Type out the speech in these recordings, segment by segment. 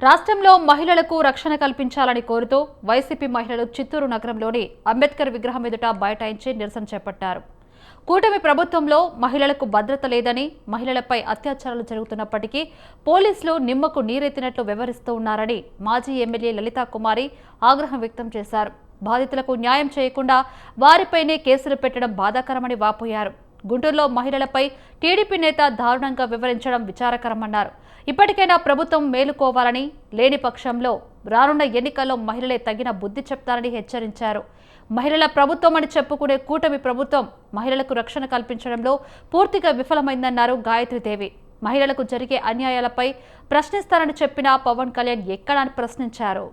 రాష్ట్రంలో మహిళలకు రక్షణ కల్పించాలని కోరుతూ వైసీపీ మహిళలు చిత్తూరు నగరంలోని అంబేద్కర్ విగ్రహం ఎదుట బైఠాయించి నిరసన చేపట్టారు. కూటమి ప్రభుత్వంలో మహిళలకు భద్రత లేదని, మహిళలపై అత్యాచారాలు జరుగుతున్నప్పటికీ పోలీసులు నిమ్మకు నీరెత్తినట్లు వ్యవహరిస్తూ ఉన్నారని మాజీ ఎమ్మెల్యే లలితా కుమారి ఆగ్రహం వ్యక్తం చేశారు. బాధితులకు న్యాయం చేయకుండా వారిపైనే కేసులు పెట్టడం బాధాకరమని వాపోయారు. గుంటూరులో మహిళలపై టీడీపీ నేత దారుణంగా వివరించడం విచారకరమన్నారు. ఇప్పటికైనా ప్రభుత్వం మేలుకోవాలని, లేని పక్షంలో రానున్న ఎన్నికల్లో మహిళలే తగిన బుద్ధి చెప్తారని హెచ్చరించారు. మహిళల ప్రభుత్వం అని చెప్పుకునే కూటమి ప్రభుత్వం మహిళలకు రక్షణ కల్పించడంలో పూర్తిగా విఫలమైందన్నారు గాయత్రీదేవి. మహిళలకు జరిగే అన్యాయాలపై ప్రశ్నిస్తారని చెప్పిన పవన్ కళ్యాణ్ ఎక్కడా అని ప్రశ్నించారు.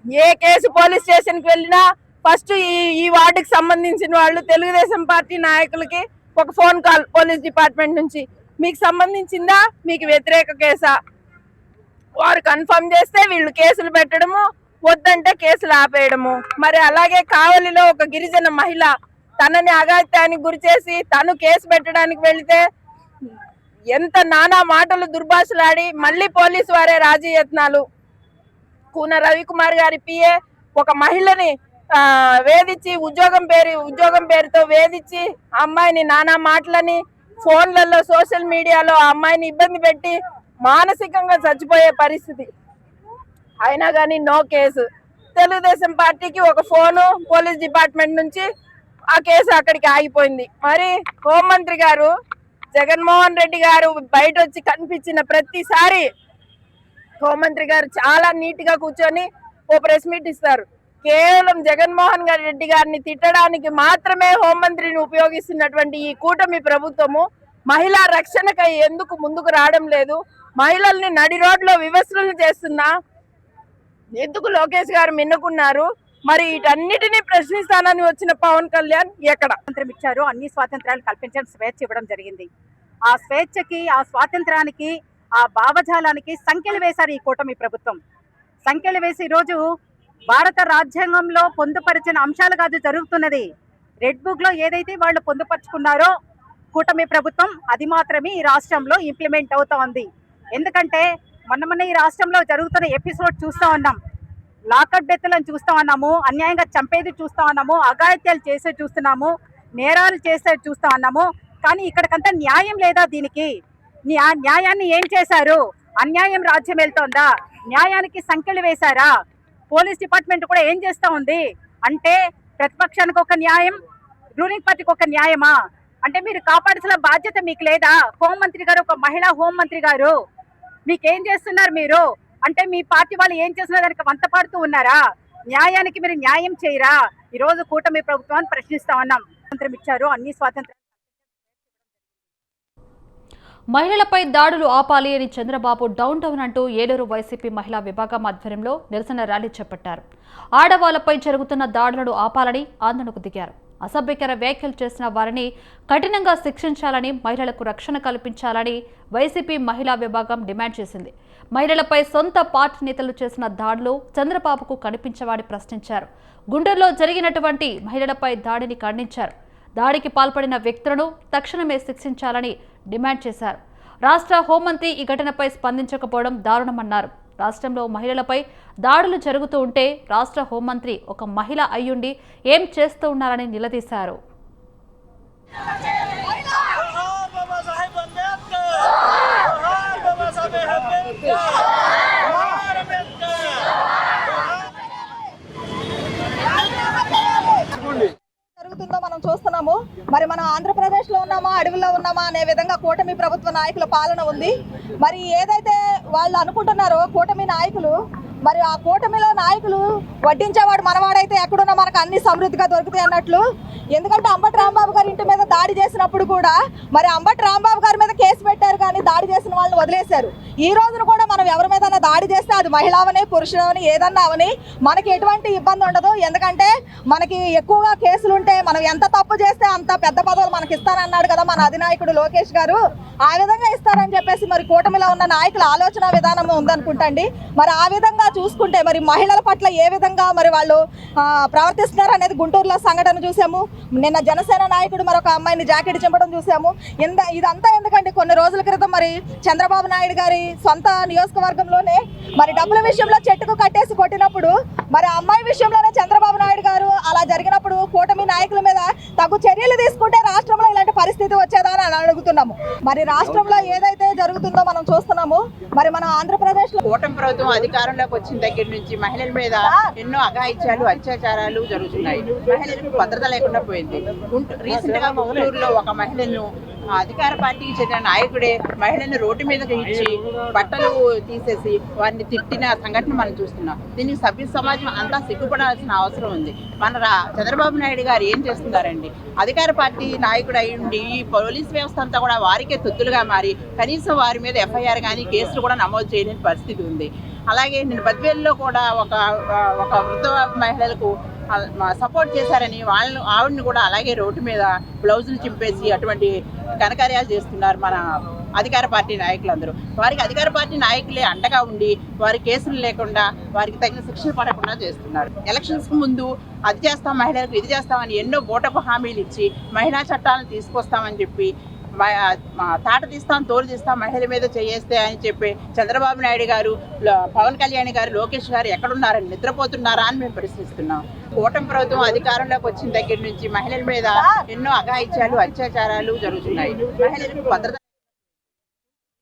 ఏ కేసు పోలీస్ స్టేషన్ కి వెళ్ళినా ఫస్ట్ ఈ వార్డుకి సంబంధించిన వాళ్ళు తెలుగుదేశం పార్టీ నాయకులకి ఒక ఫోన్ కాల్ పోలీస్ డిపార్ట్మెంట్ నుంచి, మీకు సంబంధించిందా, మీకు వ్యతిరేక కేసా, వారు కన్ఫర్మ్ చేస్తే వీళ్ళు కేసులు పెట్టడము, వద్దంటే కేసులు ఆపేయడము. మరి అలాగే కావలిలో ఒక గిరిజన మహిళ తనని అగాత్యానికి గురి చేసి తను కేసు పెట్టడానికి వెళితే ఎంత నానా మాటలు దుర్భాషలాడి మళ్ళీ పోలీసు వారే రాజీ యత్నాలు. కూన రవికుమార్ గారి పిఏ ఒక మహిళని వేధించి ఉద్యోగం పేరుతో వేధించి అమ్మాయిని నానా మాటలని ఫోన్లలో సోషల్ మీడియాలో అమ్మాయిని ఇబ్బంది పెట్టి మానసికంగా చచ్చిపోయే పరిస్థితి. అయినా కానీ నో కేసు. తెలుగుదేశం పార్టీకి ఒక ఫోను పోలీస్ డిపార్ట్మెంట్ నుంచి ఆ కేసు అక్కడికి ఆగిపోయింది. మరి హోంమంత్రి గారు జగన్మోహన్ రెడ్డి గారు బయట వచ్చి కనిపించిన ప్రతిసారి హోంమంత్రి గారు చాలా నీట్ గా కూర్చొని ఓ ప్రెస్ మీట్ ఇస్తారు. కేవలం జగన్మోహన్ రెడ్డి గారిని తిట్టడానికి మాత్రమే హోంమంత్రిని ఉపయోగిస్తున్నటువంటి ఈ కూటమి ప్రభుత్వము మహిళా రక్షణకై ఎందుకు ముందుకు రావడం లేదు? మహిళల్ని నడి రోడ్లో వివస్త్రలు చేస్తున్నా ఎందుకు లోకేష్ గారు మిన్నుకున్నారు? మరి వీటన్నిటినీ ప్రశ్నిస్తానని వచ్చిన పవన్ కళ్యాణ్ ఎక్కడ ఇచ్చారు? అన్ని స్వాతంత్రాలు కల్పించడం, స్వేచ్ఛ ఇవ్వడం జరిగింది. ఆ స్వేచ్ఛకి, ఆ స్వాతంత్రానికి, ఆ భావజాలానికి సంఖ్యలు వేశారు ఈ కూటమి ప్రభుత్వం. సంఖ్యలు వేసి ఈరోజు భారత రాజ్యాంగంలో పొందుపరిచిన అంశాలు కాదు జరుగుతున్నది. రెడ్ బుక్ లో ఏదైతే వాళ్ళు పొందుపరుచుకున్నారో కూటమి ప్రభుత్వం అది మాత్రమే ఈ రాష్ట్రంలో ఇంప్లిమెంట్ అవుతా ఉంది. ఎందుకంటే మొన్న ఈ రాష్ట్రంలో జరుగుతున్న ఎపిసోడ్ చూస్తూ ఉన్నాం. లాకప్ డెత్లను చూస్తూ ఉన్నాము, అన్యాయంగా చంపేది చూస్తూ ఉన్నాము, అఘాయిత్యాలు చేసే చూస్తున్నాము, నేరాలు చేసే చూస్తూ ఉన్నాము. కానీ ఇక్కడికంతా న్యాయం లేదా? దీనికి న్యాయాన్ని ఏం చేశారు? అన్యాయం రాజ్యం వెళ్తోందా? న్యాయానికి సంఖ్యలు వేశారా? పోలీస్ డిపార్ట్మెంట్ కూడా ఏం చేస్తూ ఉంది అంటే ప్రతిపక్షానికి ఒక న్యాయం, రూలింగ్ పార్టీకి ఒక న్యాయమా? అంటే మీరు కాపాడాల్సిన బాధ్యత మీకు లేదా? హోంమంత్రి గారు, ఒక మహిళా హోంమంత్రి గారు మీకేం చేస్తున్నారు మీరు? అంటే మీ పార్టీ వాళ్ళు ఏం చేస్తున్నారు దానికి వంత పాడుతూ ఉన్నారా? న్యాయానికి మీరు న్యాయం చేయరా? ఈరోజు కూటమి ప్రభుత్వాన్ని ప్రశ్నిస్తా ఉన్నాం. స్వాతంత్రం ఇచ్చారు, అన్ని స్వాతంత్రం. మహిళలపై దాడులు ఆపాలి అని చంద్రబాబు డౌన్ టౌన్ అంటూ ఏలూరు వైసీపీ మహిళా విభాగం ఆధ్వర్యంలో నిరసన ర్యాలీ చేపట్టారు. ఆడవాళ్లపై జరుగుతున్న దాడులను ఆపాలని ఆందోళనకు దిగారు. అసభ్యకర వ్యాఖ్యలు చేసిన వారిని కఠినంగా శిక్షించాలని, మహిళలకు రక్షణ కల్పించాలని వైసీపీ మహిళా విభాగం డిమాండ్ చేసింది. మహిళలపై సొంత పార్టీ నేతలు చేసిన దాడులు చంద్రబాబుకు కనిపించవని ప్రశ్నించారు. గుంటూరులో జరిగినటువంటి మహిళలపై దాడిని ఖండించారు. దాడికి పాల్పడిన వ్యక్తులను తక్షణమే శిక్షించాలని డిమాండ్ చేశారు. రాష్ట్ర హోంమంత్రి ఈ ఘటనపై స్పందించకపోవడం దారుణమన్నారు. రాష్ట్రంలో మహిళలపై దాడులు జరుగుతూ ఉంటే రాష్ట్ర హోంమంత్రి ఒక మహిళ అయ్యుండి ఏం చేస్తూ ఉన్నారని నిలదీశారు. మనం చూస్తున్నాము. మరి మనం ఆంధ్రప్రదేశ్ లో ఉన్నామా, అడవుల్లో ఉన్నామా అనే విధంగా కూటమి ప్రభుత్వ నాయకుల పాలన ఉంది. మరి ఏదైతే వాళ్ళు అనుకుంటున్నారో కూటమి నాయకులు, మరి ఆ కూటమిలో నాయకులు వడ్డించేవాడు మనవాడైతే ఎక్కడున్నా మనకు అన్ని సమృద్ధిగా దొరుకుతాయి అన్నట్లు. ఎందుకంటే అంబటి రాంబాబు గారి ఇంటి మీద దాడి చేసినప్పుడు కూడా మరి అంబటి రాంబాబు గారి మీద కేసు పెట్టారు, కానీ దాడి చేసిన వాళ్ళని వదిలేశారు. ఈ రోజున కూడా మనం ఎవరి మీద దాడి చేస్తే అది మహిళ అవని పురుషుడవని ఏదన్నా అవని మనకి ఎటువంటి ఇబ్బంది ఉండదు. ఎందుకంటే మనకి ఎక్కువగా కేసులు ఉంటే మనం ఎంత తప్పు చేస్తే అంత పెద్ద పదవులు మనకి ఇస్తానన్నాడు కదా మన అధినాయకుడు లోకేష్ గారు. ఆ విధంగా ఇస్తారని చెప్పేసి మరి కూటమిలో ఉన్న నాయకుల ఆలోచన విధానం ఉందనుకుంటండి. మరి ఆ విధంగా చూసుకుంటే మరి మహిళల పట్ల ఏ విధంగా మరి వాళ్ళు ప్రవర్తిస్తున్నారు అనేది గుంటూరులో సంఘటన చూసాము. నిన్న జనసేన నాయకుడు మరొక అమ్మాయిని జాకెట్ చింపడం చూసాము. ఇదంతా ఎందుకంటే కొన్ని రోజుల క్రితం మరి చంద్రబాబు నాయుడు గారి సొంత నియోజకవర్గంలోనే మరి డబ్బుల విషయంలో చెట్టుకు కట్టేసి కొట్టినప్పుడు మరి ఆ అమ్మాయి విషయంలోనే చంద్రబాబు నాయుడు గారు అలా జరిగినప్పుడు కూటమి నాయకుల మీద తగు చర్యలు తీసుకుంటే రాష్ట్రంలో ఇలాంటి పరిస్థితి వచ్చేదా అని అడుగుతున్నాము. మరి రాష్ట్రంలో ఏదైతే జరుగుతుందో మనం చూస్తున్నాము. మరి మన ఆంధ్రప్రదేశ్ లో కూటమి ప్రభుత్వం అధికారంలోకి వచ్చిన దగ్గర నుంచి మహిళల మీద ఎన్నో అఘాయిత్యాలు అత్యాచారాలు జరుగుతున్నాయి. మహిళలకు భద్రత లేకుండా పోయింది. రీసెంట్ గా గుంటూరులో ఒక మహిళను అధికార పార్టీకి చెందిన నాయకుడే మహిళలను రోడ్డు మీదకి ఇచ్చి బట్టలు తీసేసి వారిని తిట్టిన సంఘటన మనం చూస్తున్నాం. దీనికి సభ్య సమాజం అంతా సిగ్గుపడాల్సిన అవసరం ఉంది. మన చంద్రబాబు నాయుడు గారు ఏం చేస్తున్నారండి? అధికార పార్టీ నాయకుడు అయి ఉండి ఈ పోలీస్ వ్యవస్థ అంతా కూడా వారికే తొత్తులుగా మారి కనీసం వారి మీద ఎఫ్ఐఆర్ కానీ కేసులు కూడా నమోదు చేయలేని పరిస్థితి ఉంది. అలాగే నేను బద్వేల్లో కూడా ఒక వృద్ధ మహిళలకు సపోర్ట్ చేశారని ఆవిడని కూడా అలాగే రోడ్డు మీద బ్లౌజులు చింపేసి అటువంటి ఘనకార్యాలు చేస్తున్నారు మన అధికార పార్టీ నాయకులందరూ. వారికి అధికార పార్టీ నాయకులే అండగా ఉండి వారి కేసులు లేకుండా వారికి తగిన శిక్షలు పడకుండా చేస్తున్నారు. ఎలక్షన్స్ ముందు అది చేస్తాం, మహిళలకు ఇది చేస్తామని ఎన్నో బోటపు హామీలు ఇచ్చి మహిళా చట్టాలను తీసుకొస్తామని చెప్పి తాట తీస్తాం తోలు తీస్తాం మహిళల మీద చేయేస్తే అని చెప్పి చంద్రబాబు నాయుడు గారు, పవన్ కళ్యాణ్ గారు, లోకేష్ గారు ఎక్కడున్నారని నిద్రపోతున్నారా అని మేము ప్రశ్నిస్తున్నాం. కూటమి ప్రభుత్వం అధికారంలోకి వచ్చిన దగ్గర నుంచి మహిళల మీద ఎన్నో అఘాయిత్యాలు అత్యాచారాలు జరుగుతున్నాయి. మహిళలకు భద్రత